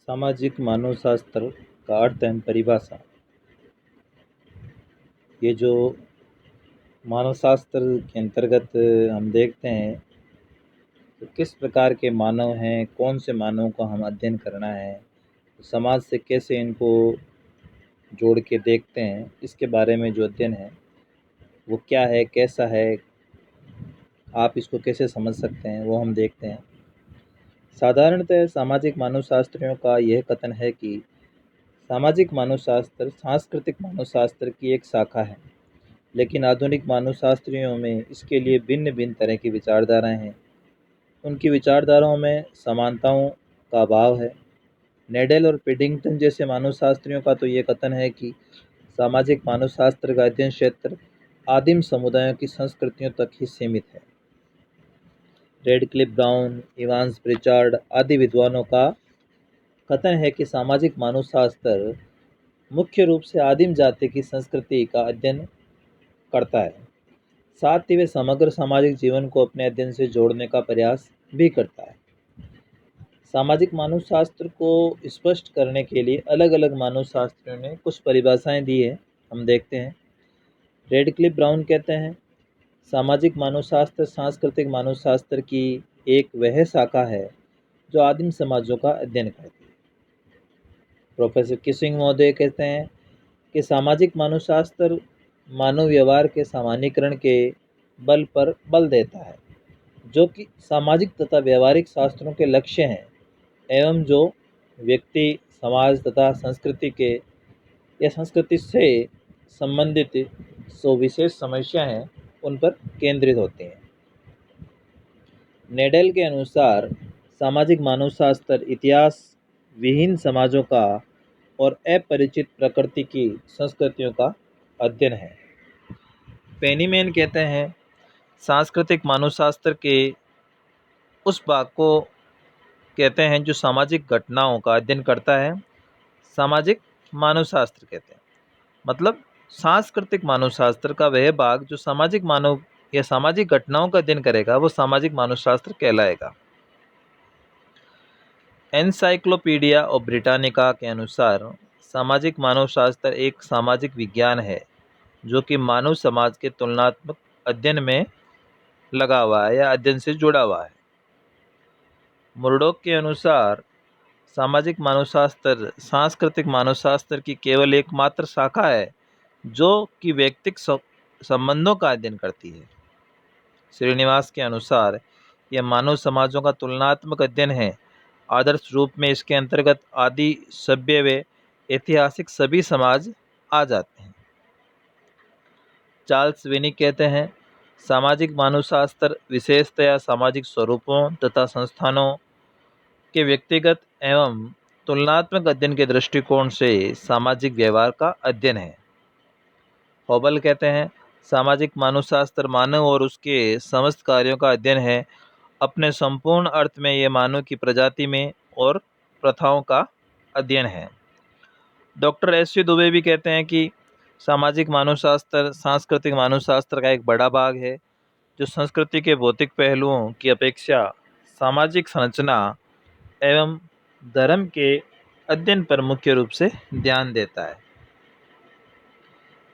सामाजिक मानवशास्त्र का अर्थ एवं परिभाषा। ये जो मानवशास्त्र के अंतर्गत हम देखते हैं तो किस प्रकार के मानव हैं, कौन से मानवों को हम अध्ययन करना है, तो समाज से कैसे इनको जोड़ के देखते हैं, इसके बारे में जो अध्ययन है वो क्या है, कैसा है, आप इसको कैसे समझ सकते हैं, वो हम देखते हैं। साधारणतः सामाजिक मानवशास्त्रियों का यह कथन है कि सामाजिक मानवशास्त्र सांस्कृतिक मानवशास्त्र की एक शाखा है, लेकिन आधुनिक मानवशास्त्रियों में इसके लिए भिन्न भिन्न तरह की विचारधाराएं हैं। उनकी विचारधाराओं में समानताओं का अभाव है। नेडेल और पेडिंगटन जैसे मानवशास्त्रियों का तो ये कथन है कि सामाजिक मानवशास्त्र का अध्ययन क्षेत्र आदिम समुदायों की संस्कृतियों तक ही सीमित है। रेडक्लिफ ब्राउन, इवांस प्रिचार्ड आदि विद्वानों का कथन है कि सामाजिक मानवशास्त्र मुख्य रूप से आदिम जाति की संस्कृति का अध्ययन करता है, साथ ही वे समग्र सामाजिक जीवन को अपने अध्ययन से जोड़ने का प्रयास भी करता है। सामाजिक मानवशास्त्र को स्पष्ट करने के लिए अलग अलग मानवशास्त्रियों ने कुछ परिभाषाएं दी है, हम देखते हैं। रेडक्लिफ ब्राउन कहते हैं, सामाजिक मानवशास्त्र सांस्कृतिक मानवशास्त्र की एक वह शाखा है जो आदिम समाजों का अध्ययन करती है। प्रोफेसर किसिंग महोदय कहते हैं कि सामाजिक मानवशास्त्र मानव व्यवहार के सामान्यीकरण के बल पर बल देता है, जो कि सामाजिक तथा व्यवहारिक शास्त्रों के लक्ष्य हैं एवं जो व्यक्ति, समाज तथा संस्कृति के या संस्कृति से संबंधित सो विशेष समस्या हैं उन पर केंद्रित होते हैं। नेडेल के अनुसार सामाजिक मानवशास्त्र इतिहास विहीन समाजों का और अपरिचित प्रकृति की संस्कृतियों का अध्ययन है। पेनीमैन कहते हैं, सांस्कृतिक मानवशास्त्र के उस भाग को कहते हैं जो सामाजिक घटनाओं का अध्ययन करता है, सामाजिक मानवशास्त्र कहते हैं। मतलब सांस्कृतिक मानवशास्त्र का वह भाग जो सामाजिक मानव या सामाजिक घटनाओं का अध्ययन करेगा वो सामाजिक मानवशास्त्र कहलाएगा। एनसाइक्लोपीडिया ऑफ ब्रिटानिका के अनुसार सामाजिक मानवशास्त्र एक सामाजिक विज्ञान है जो कि मानव समाज के तुलनात्मक अध्ययन में लगा हुआ है या अध्ययन से जुड़ा हुआ है। मुर्डॉक के अनुसार सामाजिक मानवशास्त्र सांस्कृतिक मानवशास्त्र की केवल एकमात्र शाखा है जो कि व्यक्तिगत संबंधों का अध्ययन करती है। श्रीनिवास के अनुसार यह मानव समाजों का तुलनात्मक अध्ययन है। आदर्श रूप में इसके अंतर्गत आदि सभ्य व ऐतिहासिक सभी समाज आ जाते हैं। चार्ल्स विनी कहते हैं, सामाजिक मानवशास्त्र विशेषतया सामाजिक स्वरूपों तथा संस्थानों के व्यक्तिगत एवं तुलनात्मक अध्ययन के दृष्टिकोण से सामाजिक व्यवहार का अध्ययन है। हॉबल कहते हैं, सामाजिक मानवशास्त्र मानव और उसके समस्त कार्यों का अध्ययन है। अपने संपूर्ण अर्थ में यह मानव की प्रजाति में और प्रथाओं का अध्ययन है। Doctor SC. दुबे भी कहते हैं कि सामाजिक मानवशास्त्र सांस्कृतिक मानवशास्त्र का एक बड़ा भाग है जो संस्कृति के भौतिक पहलुओं की अपेक्षा सामाजिक संरचना एवं धर्म के अध्ययन पर मुख्य रूप से ध्यान देता है।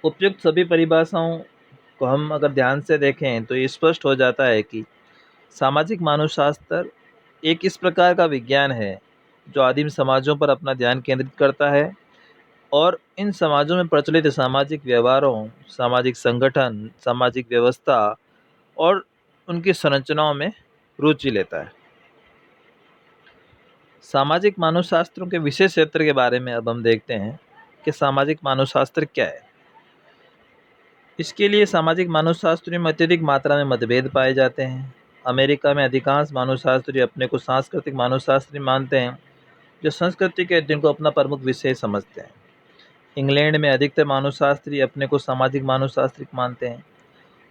उपयुक्त सभी परिभाषाओं को हम अगर ध्यान से देखें तो ये स्पष्ट हो जाता है कि सामाजिक मानवशास्त्र एक इस प्रकार का विज्ञान है जो आदिम समाजों पर अपना ध्यान केंद्रित करता है और इन समाजों में प्रचलित सामाजिक व्यवहारों, सामाजिक संगठन, सामाजिक व्यवस्था और उनकी संरचनाओं में रुचि लेता है। सामाजिक मानवशास्त्रों के विशेष क्षेत्र के बारे में अब हम देखते हैं कि सामाजिक मानवशास्त्र क्या है। इसके लिए सामाजिक मानवशास्त्रियों में अत्यधिक मात्रा में मतभेद पाए जाते हैं। अमेरिका में अधिकांश मानवशास्त्री अपने को सांस्कृतिक मानवशास्त्री मानते हैं जो संस्कृति के अध्ययन को अपना प्रमुख विषय समझते हैं। इंग्लैंड में अधिकतर मानवशास्त्री अपने को सामाजिक मानवशास्त्री मानते हैं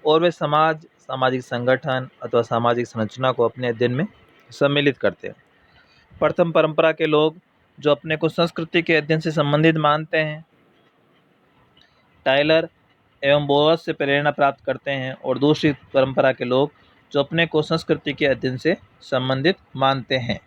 और वे समाज, सामाजिक संगठन अथवा सामाजिक संरचना को अपने अध्ययन में सम्मिलित करते हैं। प्रथम परंपरा के लोग जो अपने को संस्कृति के अध्ययन से संबंधित मानते हैं, टाइलर एवं बोअस से प्रेरणा प्राप्त करते हैं, और दूसरी परंपरा के लोग जो अपने को संस्कृति के अध्ययन से संबंधित मानते हैं।